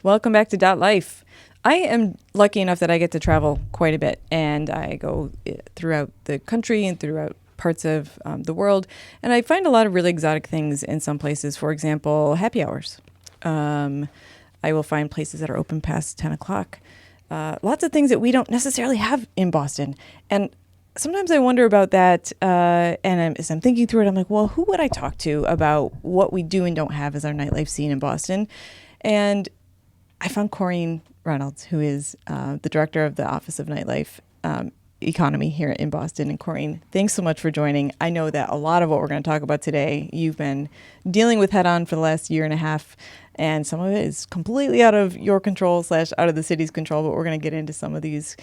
Welcome back to DotLife. I am lucky enough that I get to travel quite a bit, and I go throughout the country and throughout parts of the world, and I find a lot of really exotic things in some places. For example, happy hours. I will find places that are open past 10 o'clock. Lots of things that we don't necessarily have in Boston. And sometimes I wonder about that, as I'm thinking through it, I'm like, well, who would I talk to about what we do and don't have as our nightlife scene in Boston? And I found Corean Reynolds, who is the director of the Office of Nightlife Economy here in Boston. And Corean, thanks so much for joining. I know that a lot of what we're going to talk about today, you've been dealing with head on for the last year and a half, and some of it is completely out of your control / out of the city's control, but we're going to get into some of these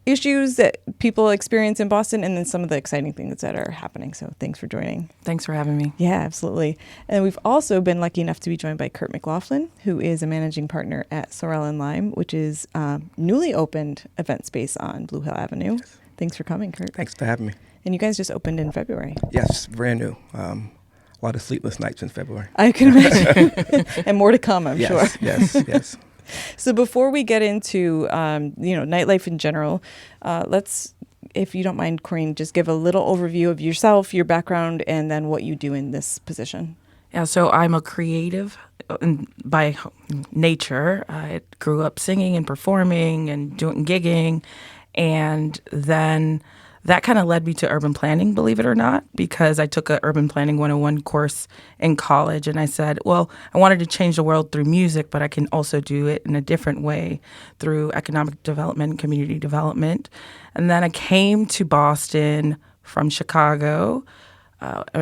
issues that people experience in Boston and then some of the exciting things that are happening. So thanks for joining. Thanks for having me. Yeah, absolutely. And we've also been lucky enough to be joined by Kurt McLaughlin, who is a managing partner at Sorrel Lime, which is newly opened event space on Blue Hill Avenue. Yes. Thanks for coming, Kurt. Thanks for having me. And you guys just opened in February. Yes, brand new. A lot of sleepless nights in February. I can imagine. And more to come, I'm sure. Yes. So before we get into, nightlife in general, let's, if you don't mind, Corean, just give a little overview of yourself, your background, and then what you do in this position. Yeah, so I'm a creative by nature. I grew up singing and performing and doing gigging, and then that kind of led me to urban planning, believe it or not, because I took a Urban Planning 101 course in college, and I said, well, I wanted to change the world through music, but I can also do it in a different way through economic development and community development. And then I came to Boston from Chicago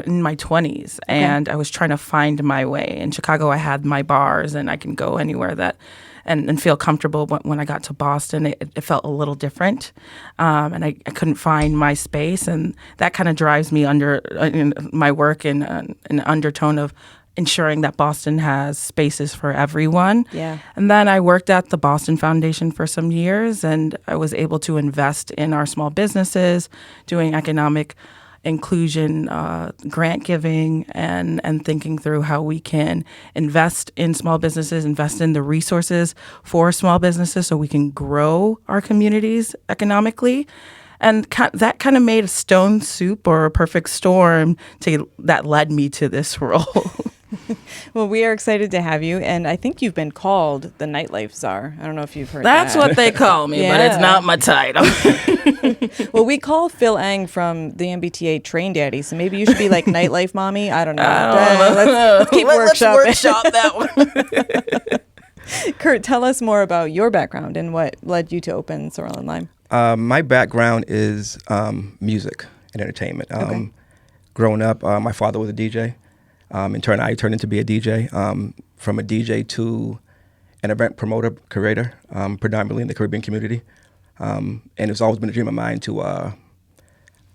in my 20s, and I was trying to find my way. In Chicago, I had my bars, and I can go anywhere that and feel comfortable. But when I got to Boston, it felt a little different, and I couldn't find my space, and that kind of drives me under in my work in an undertone of ensuring that Boston has spaces for everyone. Yeah. And then I worked at the Boston Foundation for some years, and I was able to invest in our small businesses, doing economic inclusion, grant giving, and thinking through how we can invest in small businesses, invest in the resources for small businesses so we can grow our communities economically. And that kind of made a stone soup or a perfect storm that led me to this role. Well, we are excited to have you, and I think you've been called the Nightlife Czar. I don't know if you've heard that. That's what they call me, but it's not my title. Well, we call Phil Eng from the MBTA Train Daddy, so maybe you should be like Nightlife Mommy. I don't know. Let's keep workshopping. Let's workshop that one. Kurt, tell us more about your background and what led you to open Sorrel Lime. My background is music and entertainment. Growing up, my father was a DJ. In turn, I turned into be a DJ. From a DJ to an event promoter, curator, predominantly in the Caribbean community. And it's always been a dream of mine to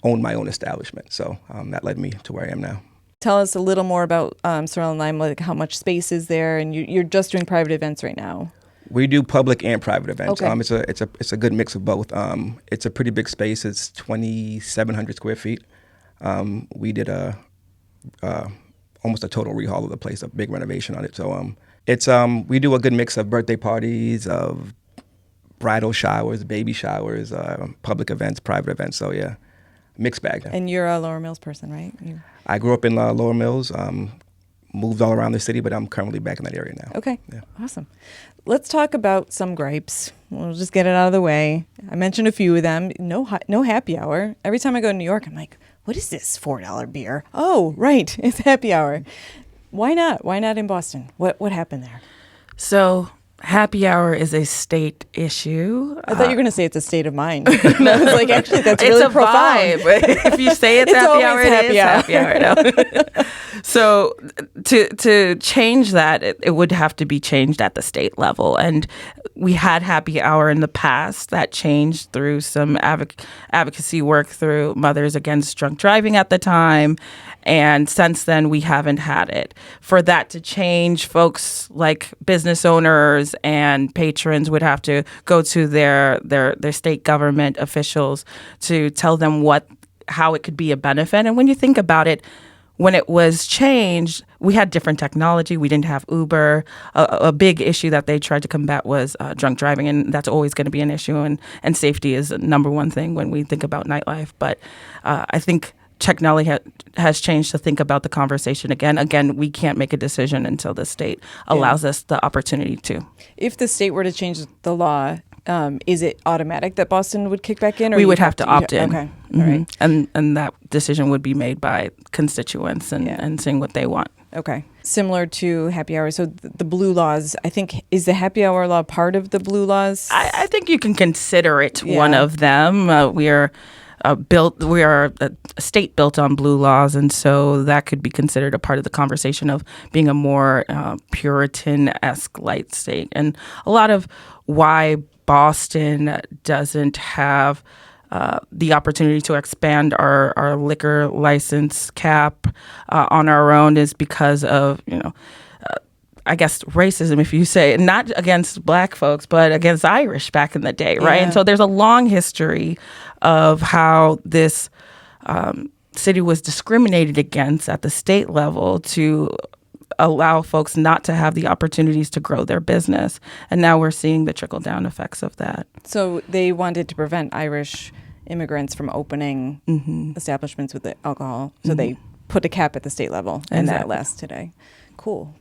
own my own establishment. So that led me to where I am now. Tell us a little more about Sorrel Lime, like how much space is there, and you're just doing private events right now. We do public and private events. Okay. It's a good mix of both. It's a pretty big space. It's 2,700 square feet. We did almost a total rehaul of the place, a big renovation on it. So we do a good mix of birthday parties, of bridal showers, baby showers, public events, private events. So yeah, mixed bag. And you're a Lower Mills person, right? I grew up in Lower Mills, moved all around the city, but I'm currently back in that area now. Okay, yeah. Awesome. Let's talk about some gripes. We'll just get it out of the way. I mentioned a few of them. No happy hour. Every time I go to New York, I'm like, what is this $4 beer? Oh, right, it's happy hour. Why not? Why not in Boston? What happened there? So happy hour is a state issue. I thought you were going to say it's a state of mind. And I was like, actually, that's really profound. If you say it's happy hour, it is happy hour. No. So to change that, it would have to be changed at the state level. And we had happy hour in the past. That changed through some advocacy work through Mothers Against Drunk Driving at the time. And since then, we haven't had it. For that to change, folks like business owners and patrons would have to go to their state government officials to tell them how it could be a benefit. And when you think about it, when it was changed, we had different technology. We didn't have Uber. A big issue that they tried to combat was drunk driving, and that's always going to be an issue. And safety is the number one thing when we think about nightlife. But I think technology has changed to think about the conversation again. Again, we can't make a decision until the state allows us the opportunity to. If the state were to change the law, is it automatic that Boston would kick back in? Or we would have to opt in. Okay. All right. And that decision would be made by constituents and seeing what they want. Okay. Similar to happy hour. So the blue laws, I think, is the happy hour law part of the blue laws? I think you can consider it one of them. We are a state built on blue laws, and so that could be considered a part of the conversation of being a more Puritan-esque light state. And a lot of why Boston doesn't have the opportunity to expand our liquor license cap on our own is because of, I guess, racism, if you say, not against Black folks, but against Irish back in the day, right? Yeah. And so there's a long history of how this city was discriminated against at the state level to allow folks not to have the opportunities to grow their business. And now we're seeing the trickle-down effects of that. So they wanted to prevent Irish immigrants from opening establishments with the alcohol. So they put a cap at the state level, and that lasts today. Cool.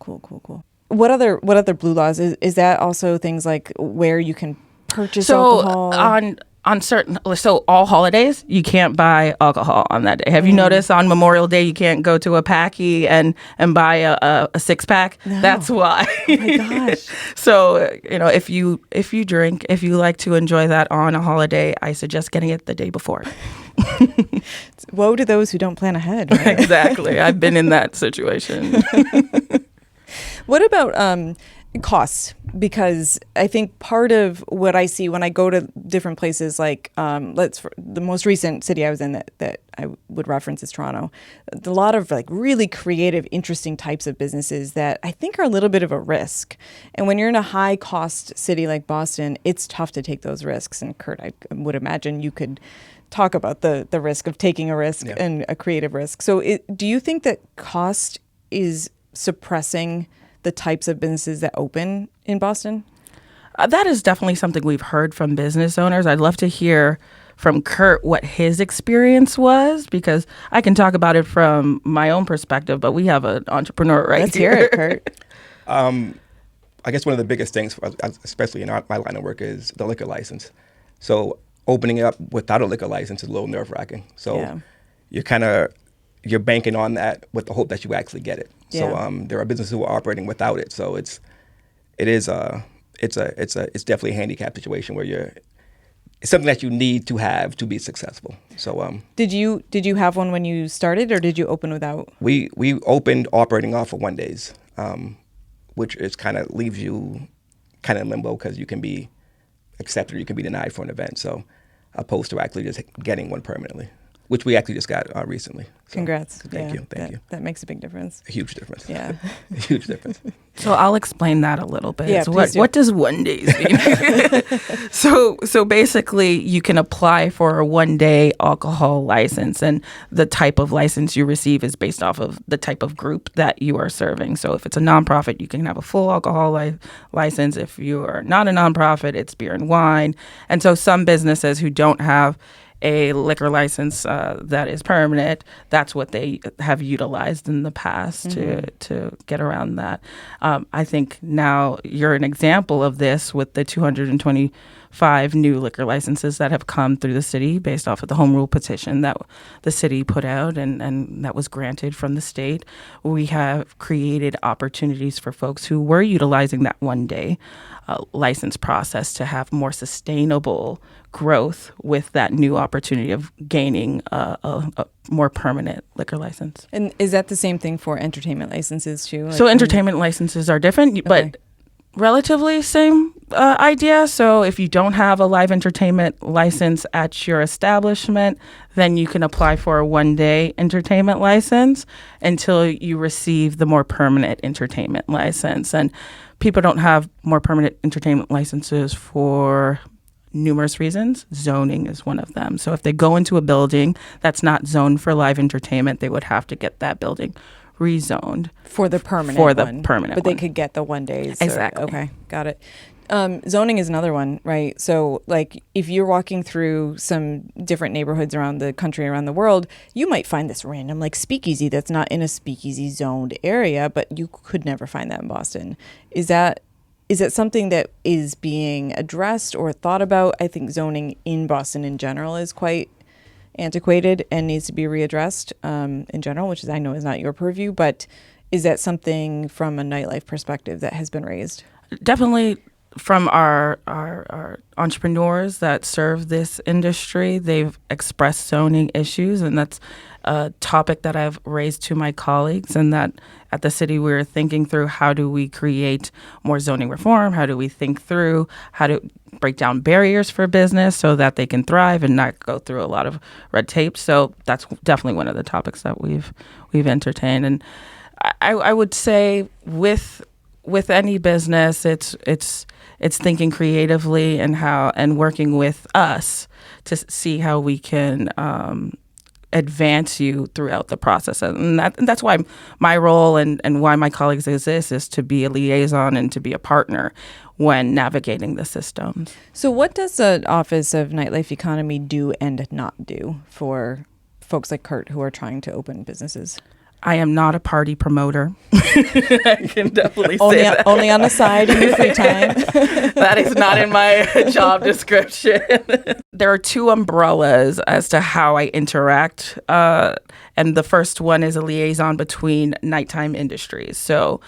What other blue laws? Is that also things like where you can purchase alcohol? On certain, so all holidays, you can't buy alcohol on that day. Have you noticed on Memorial Day, you can't go to a packy and buy a 6-pack? No. That's why. Oh my gosh. So, if you drink, if you like to enjoy that on a holiday, I suggest getting it the day before. Woe to those who don't plan ahead. Right? Exactly. I've been in that situation. What about costs? Because I think part of what I see when I go to different places, like the most recent city I was in that I would reference is Toronto, a lot of like really creative, interesting types of businesses that I think are a little bit of a risk. And when you're in a high cost city like Boston, it's tough to take those risks. And Kurt, I would imagine you could talk about the risk of taking a risk and a creative risk. So do you think that cost is suppressing the types of businesses that open in Boston? That is definitely something we've heard from business owners. I'd love to hear from Kurt what his experience was, because I can talk about it from my own perspective, but we have an entrepreneur Let's here. hear it, Kurt. I guess one of the biggest things, especially in my line of work, is the liquor license. So opening it up without a liquor license is a little nerve-wracking. So you're banking on that with the hope that you actually get it. So there are businesses who are operating without it. So it's definitely a handicap situation where it's something that you need to have to be successful. So did you have one when you started, or did you open without? We opened operating off for 1 days, which is kind of leaves you kind of in limbo because you can be accepted or you can be denied for an event. So opposed to actually just getting one permanently, which we actually just got recently. So, congrats. Thank you. That makes a big difference. A huge difference. Yeah. A huge difference. So I'll explain that a little bit. Yeah, So please do. what does 1 day mean? So basically you can apply for a 1-day alcohol license, and the type of license you receive is based off of the type of group that you are serving. So if it's a nonprofit, you can have a full alcohol license. If you are not a nonprofit, it's beer and wine. And so some businesses who don't have a liquor license that is permanent, that's what they have utilized in the past to get around that. I think now you're an example of this with the 225 new liquor licenses that have come through the city based off of the home rule petition that the city put out and that was granted from the state. We have created opportunities for folks who were utilizing that 1-day license process to have more sustainable growth with that new opportunity of gaining a more permanent liquor license. And is that the same thing for entertainment licenses too? So entertainment licenses are different, but relatively same idea. So if you don't have a live entertainment license at your establishment, then you can apply for a 1-day entertainment license until you receive the more permanent entertainment license. And people don't have more permanent entertainment licenses for numerous reasons. Zoning is one of them. So if they go into a building that's not zoned for live entertainment, they would have to get that building rezoned for the permanent but they could get the 1 days. Exactly. Okay, got it. Zoning is another one, right? So like if you're walking through some different neighborhoods around the country, around the world, you might find this random like speakeasy that's not in a speakeasy zoned area, but you could never find that in Boston. Is that something that is being addressed or thought about? I think zoning in Boston in general is quite antiquated and needs to be readdressed in general, which is, I know, is not your purview, but is that something from a nightlife perspective that has been raised? Definitely from our entrepreneurs that serve this industry, they've expressed zoning issues, and that's a topic that I've raised to my colleagues, and that at the city we're thinking through how do we create more zoning reform, how do we think through how to break down barriers for business so that they can thrive and not go through a lot of red tape. So that's definitely one of the topics that we've entertained. And I would say with any business, it's thinking creatively and working with us to see how we can advance you throughout the process. And that's why my role and why my colleagues exist is to be a liaison and to be a partner when navigating the system. So what does the Office of Nightlife Economy do and not do for folks like Kurt who are trying to open businesses? I am not a party promoter. I can definitely say that. Only on the side in your free time. That is not in my job description. There are two umbrellas as to how I interact. And the first one is a liaison between nighttime industries. So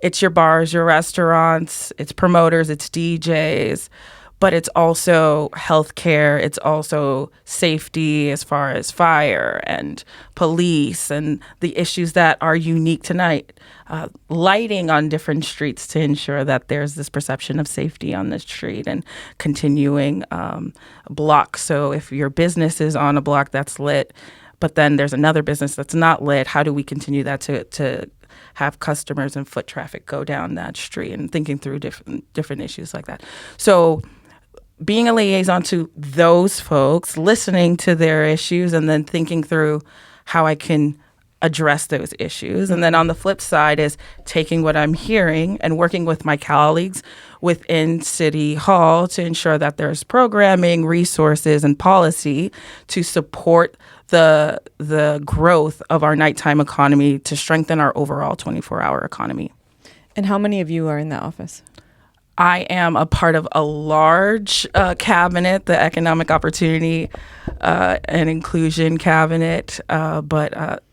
it's your bars, your restaurants, it's promoters, it's DJs. But it's also healthcare. It's also safety as far as fire and police and the issues that are unique tonight. Lighting on different streets to ensure that there's this perception of safety on the street, and continuing blocks. So if your business is on a block that's lit, but then there's another business that's not lit, how do we continue that to have customers and foot traffic go down that street, and thinking through different issues like that. So being a liaison to those folks, listening to their issues, and then thinking through how I can address those issues. And then on the flip side is taking what I'm hearing and working with my colleagues within City Hall to ensure that there's programming, resources, and policy to support the growth of our nighttime economy to strengthen our overall 24-hour economy. And how many of you are in that office? I am a part of a large cabinet, the Economic Opportunity and Inclusion Cabinet, but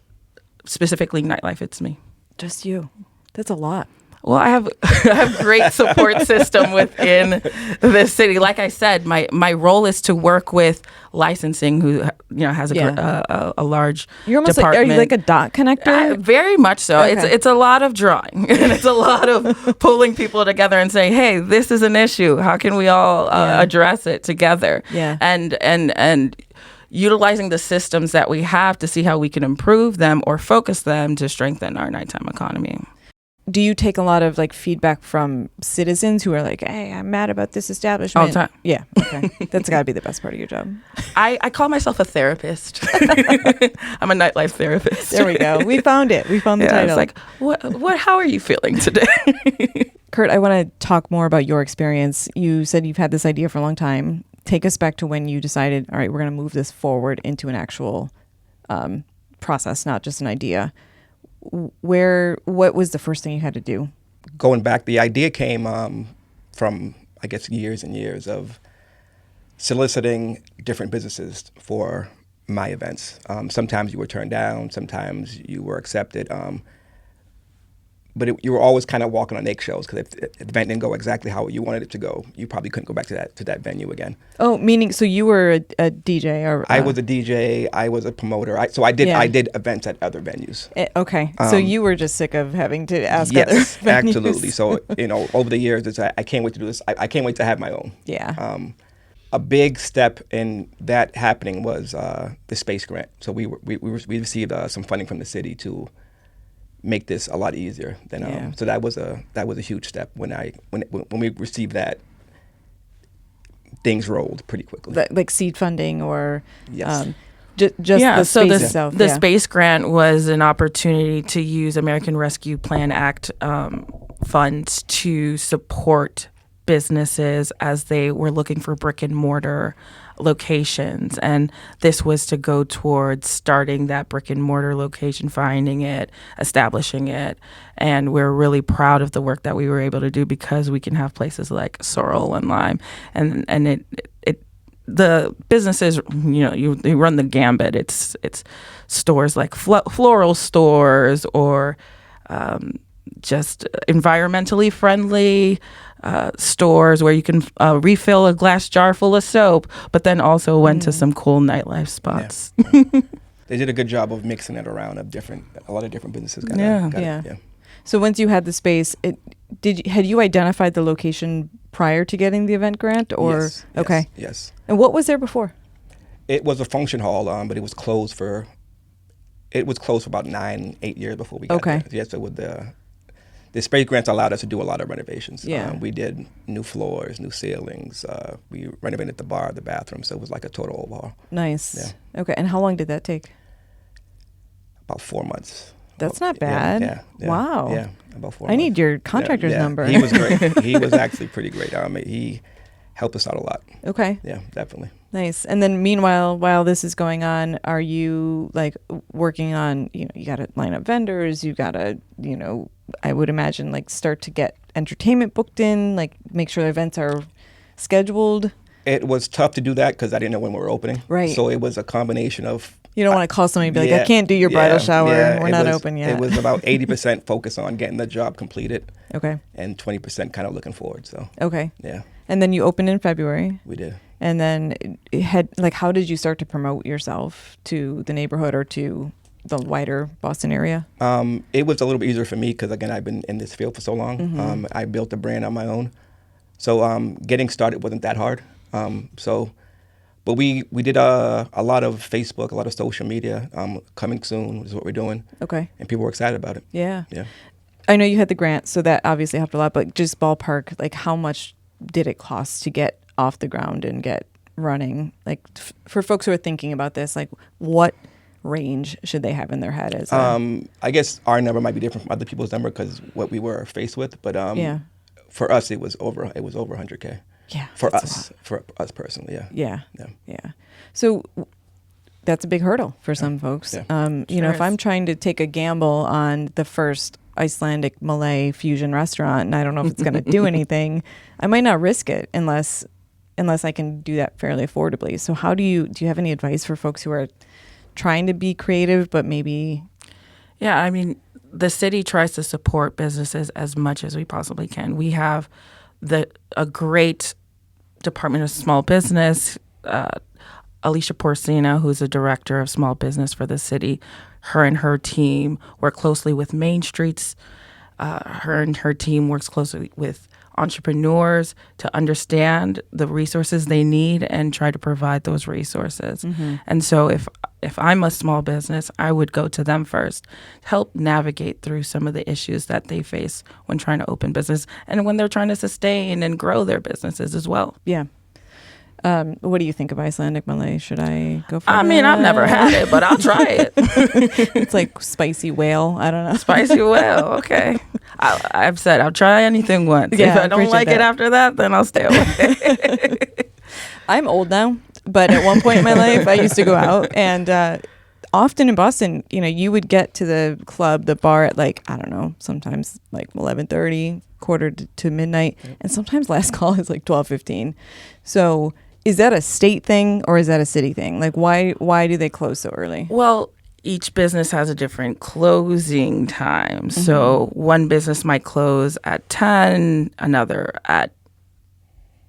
specifically Nightlife, it's me. Just you. That's a lot. Well, I have great support system within the city. Like I said, my role is to work with licensing, who has a large You're almost department. Are you like a dot connector? Very much so. Okay. It's a lot of drawing, and it's a lot of pulling people together and saying, "Hey, this is an issue. How can we all address it together?" Yeah. And utilizing the systems that we have to see how we can improve them or focus them to strengthen our nighttime economy. Do you take a lot of like feedback from citizens who are like, "Hey, I'm mad about this establishment"? All the time. Yeah. Okay. That's got to be the best part of your job. I call myself a therapist. I'm a nightlife therapist. There we go. We found it. We found the title. It's like, what? How are you feeling today? Kurt, I want to talk more about your experience. You said you've had this idea for a long time. Take us back to when you decided, all right, we're going to move this forward into an actual process, not just an idea. What was the first thing you had to do? Going back, the idea came from, I guess, years and years of soliciting different businesses for my events. Sometimes you were turned down, sometimes you were accepted. But you were always kind of walking on eggshells, because if the event didn't go exactly how you wanted it to go, you probably couldn't go back to that venue again. Oh, meaning, so you were a DJ? Or I was a DJ. I was a promoter. I did events at other venues. Okay, so you were just sick of having to ask other Yes, venues. absolutely. So over the years, I can't wait to do this. I can't wait to have my own. Yeah. A big step in that happening was the space grant. So we received some funding from the city to make this a lot easier than so that was a huge step when we received that. things rolled pretty quickly. Like seed funding or Yes. just the so space itself. the space grant was an opportunity to use American Rescue Plan Act funds to support businesses as they were looking for brick and mortar locations, and this was to go towards starting that brick and mortar location, finding it, establishing it, and we're really proud of the work that we were able to do because we can have places like Sorrel Lime, and it the businesses, you run the gambit. It's stores like floral stores or just environmentally friendly stores where you can refill a glass jar full of soap, but then also went to some cool nightlife spots. Yeah. They did a good job of mixing it around. A lot of different businesses got it. Yeah. So once you had the space, had you identified the location prior to getting the event grant, or Yes, okay? Yes. And what was there before? It was a function hall, but it was closed for about 8 years before we got Okay. there. Yes, so with the space grants allowed us to do a lot of renovations. Yeah. We did new floors, new ceilings. We renovated the bar, the bathroom, so it was like a total overhaul. Nice. Yeah. Okay. And how long did that take? About 4 months. That's not bad. Yeah. Wow. Yeah, about 4 I months. need your contractor's number. He was great. He was actually pretty great. He helped us out a lot. Okay. Yeah, definitely. Nice. And then meanwhile, while this is going on, are you like working on, you got to line up vendors, you got to, I would imagine like start to get entertainment booked in, like make sure events are scheduled. It was tough to do that because I didn't know when we were opening. Right. So it was a combination of... You don't want to call somebody and be like, I can't do your bridal shower. We're not open yet. It was about 80% focus on getting the job completed. Okay. And 20% kind of looking forward. So okay. Yeah. And then you opened in February. We did. And then how did you start to promote yourself to the neighborhood or to the wider Boston area? It was a little bit easier for me because, again, I've been in this field for so long. Mm-hmm. I built a brand on my own. So getting started wasn't that hard. But we did a lot of Facebook, a lot of social media. Coming soon is what we're doing. Okay. And people were excited about it. Yeah. Yeah. I know you had the grant, so that obviously helped a lot, but just ballpark, like how much did it cost to get off the ground and get running? Like for folks who are thinking about this, like what range should they have in their head as I guess our number might be different from other people's number because what we were faced with, but yeah. For us it was over 100K. Yeah. For us personally, yeah. Yeah. So that's a big hurdle for some folks. Yeah. If I'm trying to take a gamble on the first Icelandic Malay fusion restaurant and I don't know if it's going to do anything, I might not risk it unless I can do that fairly affordably. So do you have any advice for folks who are trying to be creative but maybe... Yeah, I mean, the city tries to support businesses as much as we possibly can. We have a great Department of Small Business, Alicia Porcina, who's the director of small business for the city. Her and her team work closely with Main Streets. Her and her team works closely with entrepreneurs to understand the resources they need and try to provide those resources. Mm-hmm. And so if I'm a small business, I would go to them first, help navigate through some of the issues that they face when trying to open business and when they're trying to sustain and grow their businesses as well. Yeah. What do you think of Icelandic Malay? Should I go for it? I mean, I've never had it, but I'll try it. It's like spicy whale. I don't know. Spicy whale. Okay. I've said I'll try anything once. Yeah, if I don't like it after that, then I'll stay away. I'm old now, but at one point in my life, I used to go out and often in Boston, you would get to the bar at like, I don't know, sometimes like 11:30, quarter to midnight, and sometimes last call is like 12:15. So is that a state thing or is that a city thing? Like why do they close so early? Well, each business has a different closing time. Mm-hmm. So one business might close at 10, another at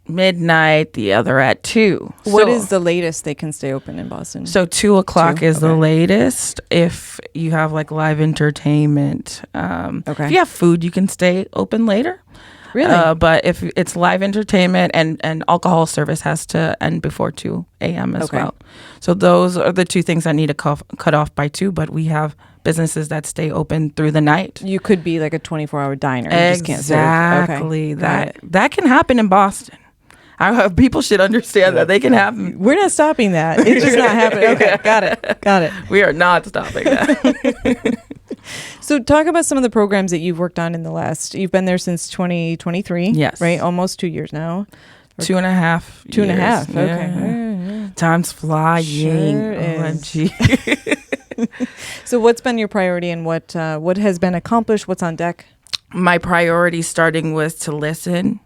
midnight, the other at 2. What is the latest they can stay open in Boston? So 2 o'clock is the latest. If you have like live entertainment, if you have food, you can stay open later. Really? But if it's live entertainment and alcohol service has to end before 2 a.m. as well. So those are the 2 things that need to cut off by 2, but we have businesses that stay open through the night. You could be like a 24-hour diner. You just can't serve. Exactly. Okay. That can happen in Boston. People should understand that they can have. We're not stopping that. It's just not happening. Okay, got it. We are not stopping that. So talk about some of the programs that you've worked on in the last. You've been there since 2023. Yes. Right, almost 2 years now. 2.5 Two and a years. half. Yeah. Okay. Time's flying. Sure is. OMG. So what's been your priority, and what has been accomplished? What's on deck? My priority starting was to listen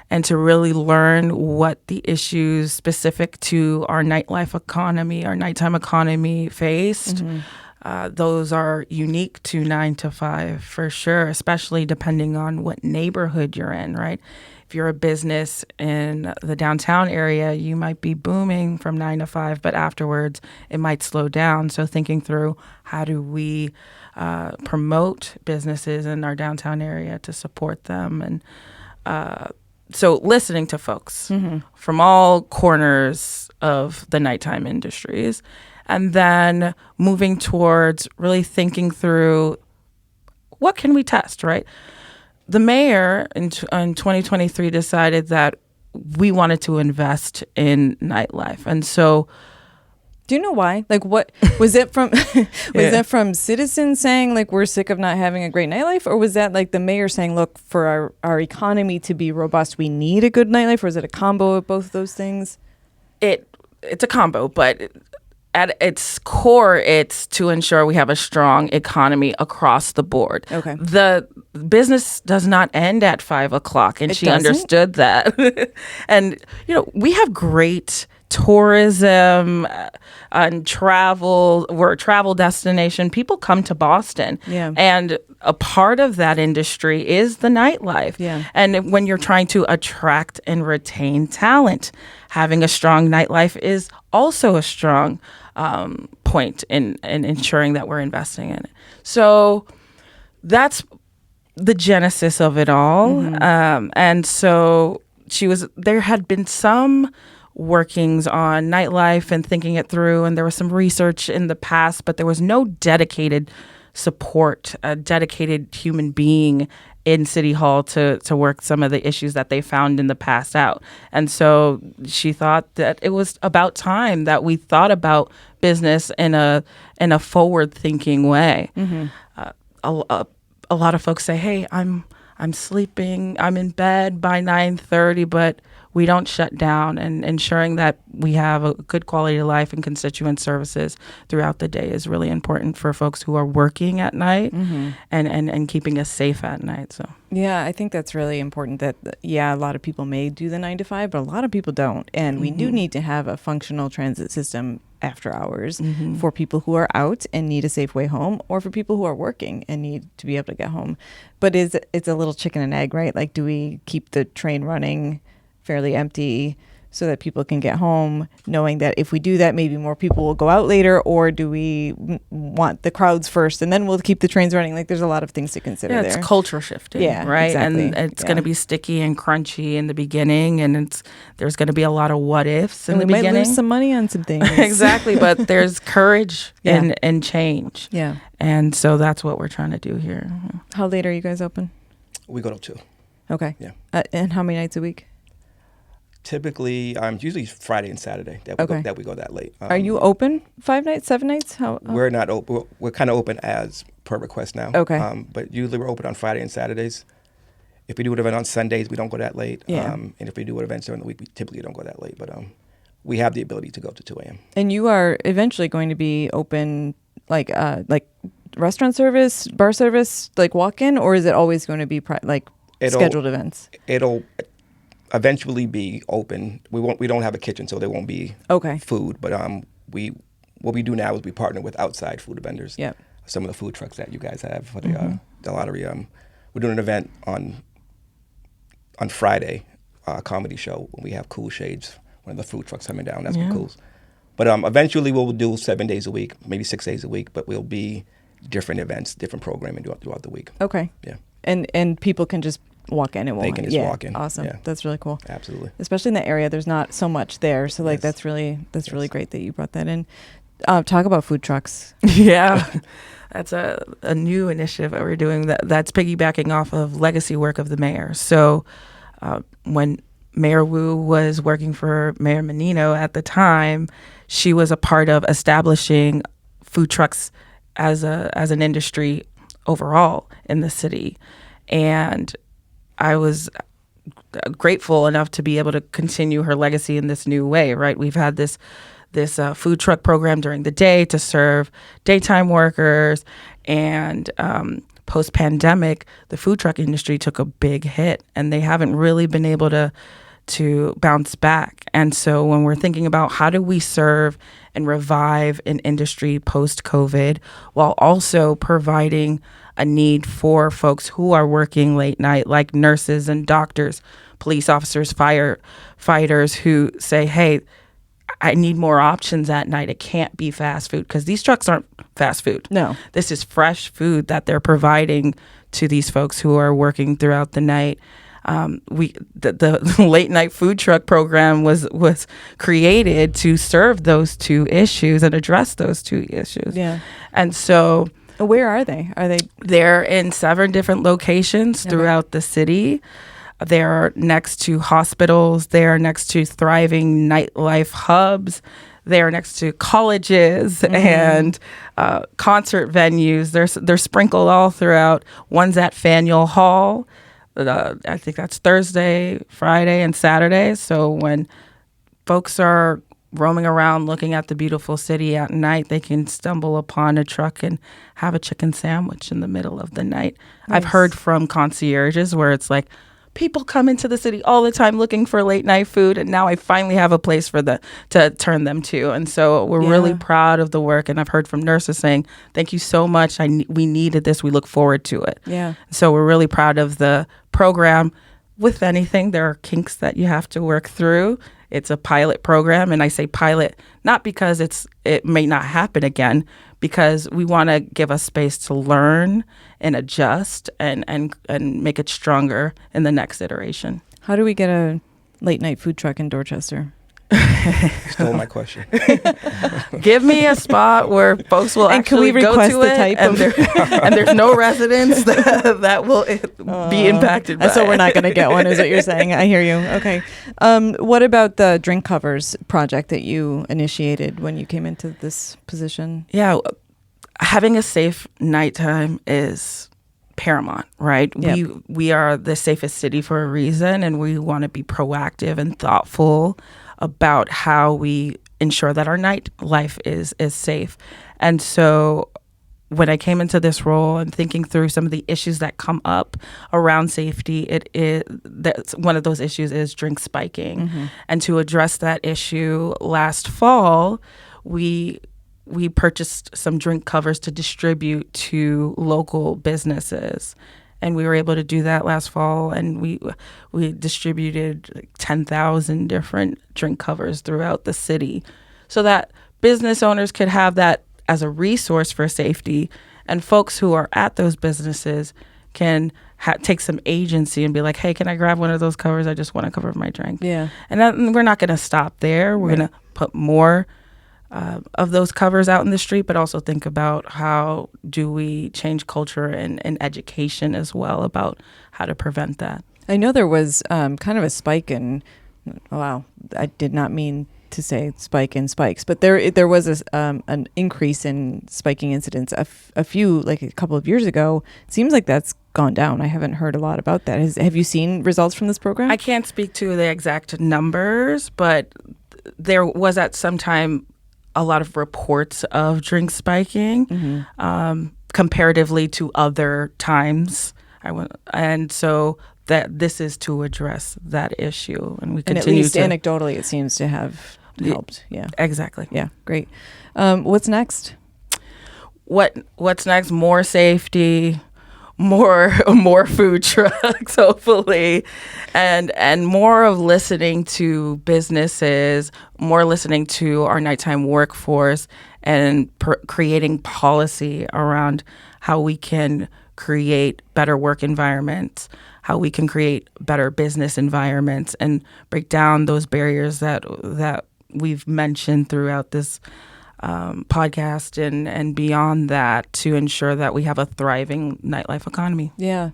and to really learn what the issues specific to our nightlife economy, our nighttime economy faced. Mm-hmm. Those are unique to 9 to 5 for sure, especially depending on what neighborhood you're in, right? If you're a business in the downtown area, you might be booming from 9 to 5, but afterwards it might slow down. So thinking through how do we promote businesses in our downtown area to support them. And so listening to folks from all corners of the nighttime industries, and then moving towards really thinking through what can we test, right? The mayor in 2023 decided that we wanted to invest in nightlife. And so, do you know why? Like, what was it from? Was that from citizens saying like we're sick of not having a great nightlife, or was that like the mayor saying, look, for our economy to be robust, we need a good nightlife, or is it a combo of both those things? It's a combo, but at its core, it's to ensure we have a strong economy across the board. Okay. The business does not end at 5 o'clock, and she understood that. And, we have great tourism and travel. We're a travel destination. People come to Boston. Yeah. And a part of that industry is the nightlife. Yeah. And when you're trying to attract and retain talent, having a strong nightlife is also a strong point in ensuring that we're investing in it. So that's the genesis of it all. And so there had been some workings on nightlife and thinking it through, and there was some research in the past, but there was no dedicated support, a dedicated human being in City Hall to work some of the issues that they found in the past out. And so she thought that it was about time that we thought about business in a forward-thinking way. A lot of folks say, hey, I'm sleeping, I'm in bed by 9:30, but we don't shut down, and ensuring that we have a good quality of life and constituent services throughout the day is really important for folks who are working at night and keeping us safe at night. So yeah, I think that's really important that, a lot of people may do the 9 to 5, but a lot of people don't. And we do need to have a functional transit system after hours for people who are out and need a safe way home, or for people who are working and need to be able to get home. But it's a little chicken and egg, right? Like, do we keep the train running fairly empty so that people can get home, knowing that if we do that, maybe more people will go out later? Or do we want the crowds first and then we'll keep the trains running? Like, there's a lot of things to consider there. It's culture shifting, right? Exactly. And it's going to be sticky and crunchy in the beginning, and there's going to be a lot of what ifs in the beginning. We might lose some money on some things. Exactly, but there's courage in change. Yeah. And so that's what we're trying to do here. How late are you guys open? We go till 2. Okay. Yeah. And how many nights a week? Typically, usually Friday and Saturday that we go that late. Are you open 5 nights, 7 nights? How? We're not open. We're kind of open as per request now. Okay. But usually we're open on Friday and Saturdays. If we do an event on Sundays, we don't go that late. Yeah. And if we do events during the week, we typically don't go that late. But we have the ability to go to 2 a.m. And you are eventually going to be open like restaurant service, bar service, like walk-in, or is it always going to be scheduled events? It'll eventually be open. We don't have a kitchen, so there won't be food. But what we do now is we partner with outside food vendors. Yep. Some of the food trucks that you guys have for the lottery. We're doing an event on Friday, a comedy show, when we have Cool Shades, one of the food trucks coming down. That's pretty cool. But eventually we'll do 7 days a week, maybe 6 days a week, but we'll be different events, different programming throughout the week. Okay. Yeah. And people can just walk in. They can just walk in. Awesome. Yeah. That's really cool. Absolutely. Especially in that area, there's not so much there. So that's really great that you brought that in. Talk about food trucks. Yeah. That's a new initiative that we're doing that's piggybacking off of legacy work of the mayor. So when Mayor Wu was working for Mayor Menino at the time, she was a part of establishing food trucks as an industry overall in the city. And I was grateful enough to be able to continue her legacy in this new way, right? We've had this food truck program during the day to serve daytime workers, and post-pandemic, the food truck industry took a big hit, and they haven't really been able to bounce back. And so when we're thinking about how do we serve and revive an industry post-COVID while also providing a need for folks who are working late night, like nurses and doctors, police officers, firefighters, who say, hey, I need more options at night. It can't be fast food, because these trucks aren't fast food. No. This is fresh food that they're providing to these folks who are working throughout the night. The late night food truck program was created to serve those two issues and address those two issues. Yeah. And so where are they? They're in 7 different locations throughout the city. They're next to hospitals. They're next to thriving nightlife hubs. They're next to colleges and concert venues. They're sprinkled all throughout. One's at Faneuil Hall. I think that's Thursday, Friday, and Saturday. So when folks are roaming around looking at the beautiful city at night, they can stumble upon a truck and have a chicken sandwich in the middle of the night. Nice. I've heard from concierges where it's like, people come into the city all the time looking for late night food, and now I finally have a place to turn them to. And so we're really proud of the work. And I've heard from nurses saying, thank you so much. We needed this. We look forward to it. Yeah. So we're really proud of the program. With anything, there are kinks that you have to work through. It's a pilot program. And I say pilot not because it may not happen again, because we want to give us space to learn and adjust and make it stronger in the next iteration. How do we get a late night food truck in Dorchester? Stole my question. Give me a spot where folks will actually go to it, and there's no residents that will be impacted by it. So we're not going to get one, is what you're saying. I hear you. Okay. What about the drink covers project that you initiated when you came into this position? Yeah, having a safe nighttime is paramount, right? Yep. We are the safest city for a reason, and we want to be proactive and thoughtful about how we ensure that our nightlife is safe. And so when I came into this role and thinking through some of the issues that come up around safety, that's one of those issues is drink spiking. Mm-hmm. And to address that issue last fall, we purchased some drink covers to distribute to local businesses. And we were able to do that last fall, and we distributed like 10,000 different drink covers throughout the city so that business owners could have that as a resource for safety, and folks who are at those businesses can take some agency and be like, hey, can I grab one of those covers? I just want to cover my drink. Yeah. And we're not going to stop there. We're going to put more of those covers out in the street, but also think about how do we change culture and education as well about how to prevent that. I know there was kind of a spike in, wow, I did not mean to say spike in spikes, but there was an increase in spiking incidents a couple of years ago. It seems like that's gone down. I haven't heard a lot about that. Have you seen results from this program? I can't speak to the exact numbers, but there was at some time a lot of reports of drink spiking, mm-hmm. Comparatively to other times. And so that this is to address that issue, and we continue at least anecdotally, it seems to have helped. Yeah, exactly. Yeah, great. What's next? What's next? More safety, more food trucks, hopefully, and more of listening to businesses, more listening to our nighttime workforce, and creating policy around how we can create better work environments, how we can create better business environments, and break down those barriers that we've mentioned throughout this podcast and beyond that, to ensure that we have a thriving nightlife economy. Yeah.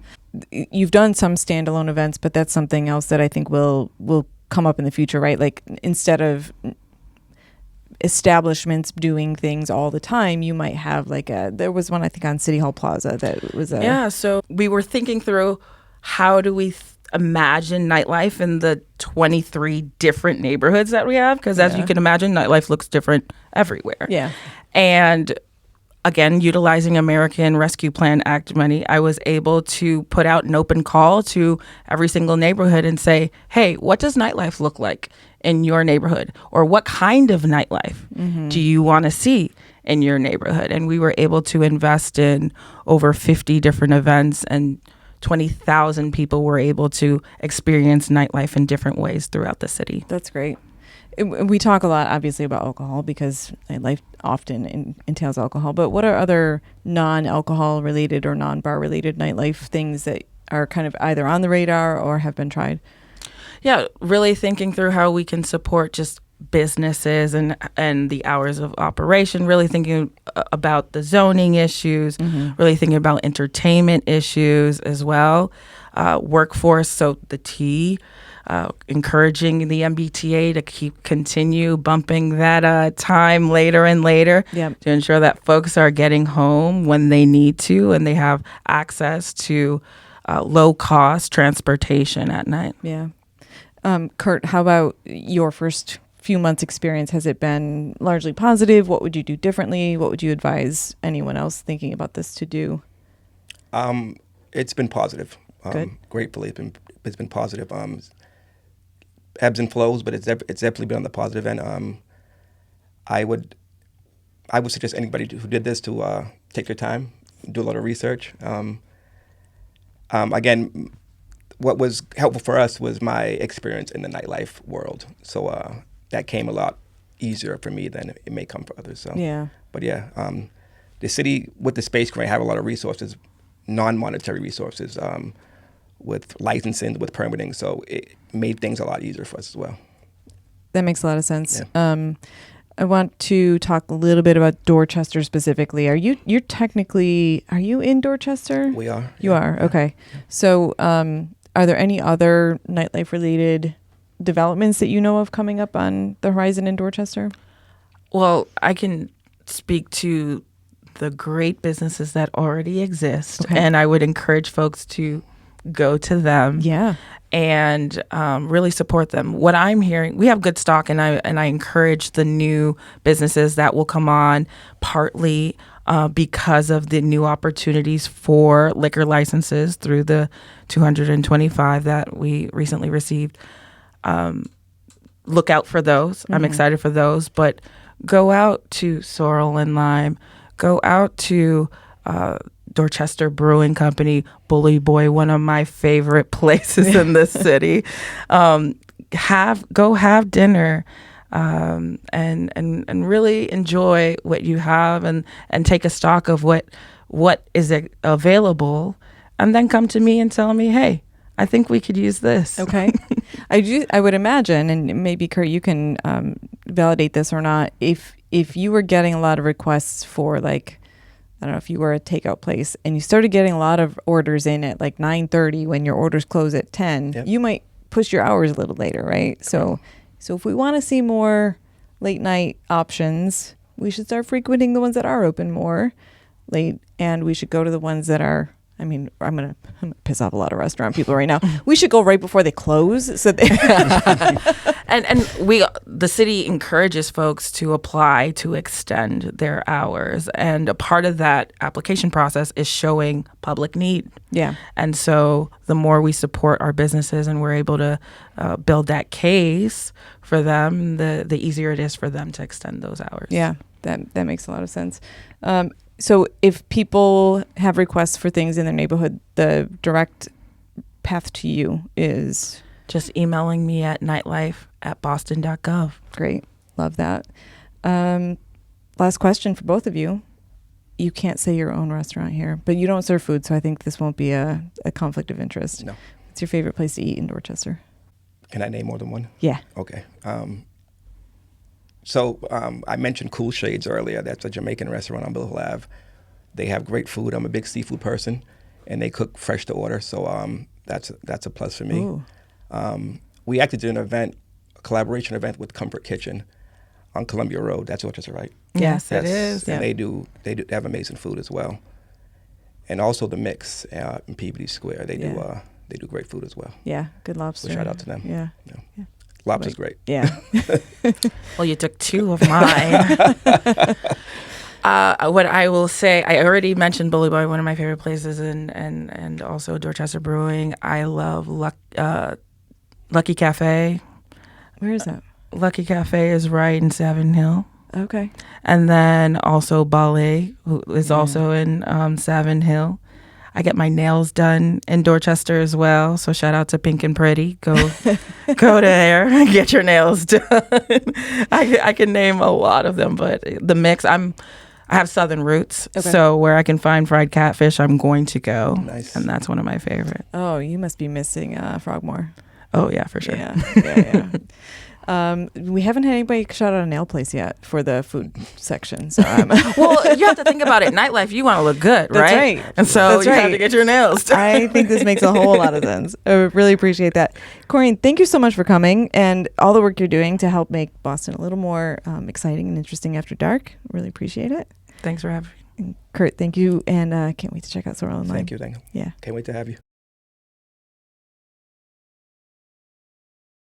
you've done some standalone events, but that's something else that I think will come up in the future, right? Like instead of establishments doing things all the time, you might have like there was one I think on City Hall Plaza that was so we were thinking through how do we imagine nightlife in the 23 different neighborhoods that we have, because as you can imagine, nightlife looks different everywhere. Yeah. And again, utilizing American Rescue Plan Act money, I was able to put out an open call to every single neighborhood and say, hey, what does nightlife look like in your neighborhood? Or what kind of nightlife do you want to see in your neighborhood? And we were able to invest in over 50 different events, and 20,000 people were able to experience nightlife in different ways throughout the city. That's great. We talk a lot, obviously, about alcohol because life often entails alcohol. But what are other non-alcohol related or non-bar related nightlife things that are kind of either on the radar or have been tried? Yeah, really thinking through how we can support just businesses and the hours of operation, really thinking about the zoning issues, really thinking about entertainment issues as well, workforce, so the T, encouraging the MBTA to continue bumping that time later and later to ensure that folks are getting home when they need to and they have access to low-cost transportation at night. Yeah. Kurt, how about your first few months experience? Has it been largely positive? What would you do differently? What would you advise anyone else thinking about this to do? It's been positive. Good. Gratefully, it's been positive. Ebbs and flows, but it's definitely been on the positive end. I would suggest anybody who did this to take their time, do a lot of research. Again, what was helpful for us was my experience in the nightlife world. So that came a lot easier for me than it may come for others. So but the city with the space grant have a lot of resources, non-monetary resources, with licensing, with permitting. So it made things a lot easier for us as well. That makes a lot of sense. Yeah. I want to talk a little bit about Dorchester specifically. Are you in Dorchester? We are. You are? Okay. Yeah. So are there any other nightlife related developments that you know of coming up on the horizon in Dorchester? Well, I can speak to the great businesses that already exist, and I would encourage folks to go to them and really support them. What I'm hearing, we have good stock, and I encourage the new businesses that will come on partly because of the new opportunities for liquor licenses through the 225 that we recently received. Look out for those. I'm excited for those, but go out to Sorrel Lime, go out to Dorchester Brewing Company, Bully Boy, one of my favorite places in the city. Go have dinner and really enjoy what you have and take a stock of what is available, and then come to me and tell me, hey, I think we could use this. Okay. I would imagine, and maybe Kurt, you can validate this or not, if you were getting a lot of requests for, like, I don't know, if you were a takeout place and you started getting a lot of orders in at like 9:30 when your orders close at 10, you might push your hours a little later, right? So if we want to see more late night options, we should start frequenting the ones that are open more late, and we should go to the ones that are, I mean, I'm gonna piss off a lot of restaurant people right now. We should go right before they close. So and the city encourages folks to apply to extend their hours, and a part of that application process is showing public need. Yeah. And so the more we support our businesses and we're able to build that case for them, the easier it is for them to extend those hours. Yeah, that makes a lot of sense. So if people have requests for things in their neighborhood, the direct path to you is? Just emailing me at nightlife@boston.gov. Great. Love that. Last question for both of you. You can't say your own restaurant here, but you don't serve food, so I think this won't be a conflict of interest. No. What's your favorite place to eat in Dorchester? Can I name more than one? Yeah. Okay. So I mentioned Cool Shades earlier. That's a Jamaican restaurant on Bill Hill Ave. They have great food. I'm a big seafood person. and they cook fresh to order. So that's a plus for me. Ooh. We actually did a collaboration event with Comfort Kitchen on Columbia Road. That's Dorchester, right? Yes, it is. And Yeah. they have amazing food as well. And also the Mix in Peabody Square. They do great food as well. Yeah, good lobster. So shout out to them. Yeah. Yeah. Lobster's great. Yeah. Well, you took two of mine. What I will say, I already mentioned Bully Boy, one of my favorite places, and also Dorchester Brewing. I love Lucky Cafe. Where is that? Lucky Cafe is right in Savin Hill. Okay. And then also Ballet, who is also in Savin Hill. I get my nails done in Dorchester as well. So shout out to Pink and Pretty. Go there and get your nails done. I can name a lot of them, but the Mix, I have Southern roots. Okay. So where I can find fried catfish, I'm going to go. Nice. And that's one of my favorite. Oh, you must be missing Frogmore. Oh, yeah, for sure. Yeah. We haven't had anybody shout out a nail place yet for the food section. So Well, you have to think about it. Nightlife, you want to look good, That's right? right. And so That's you have right. to get your nails done. I think this makes a whole lot of sense. I really appreciate that. Corean, thank you so much for coming and all the work you're doing to help make Boston a little more exciting and interesting after dark. Really appreciate it. Thanks for having me. And Kurt, thank you. And can't wait to check out Sorrel Lime. Thank you. Yeah. Can't wait to have you.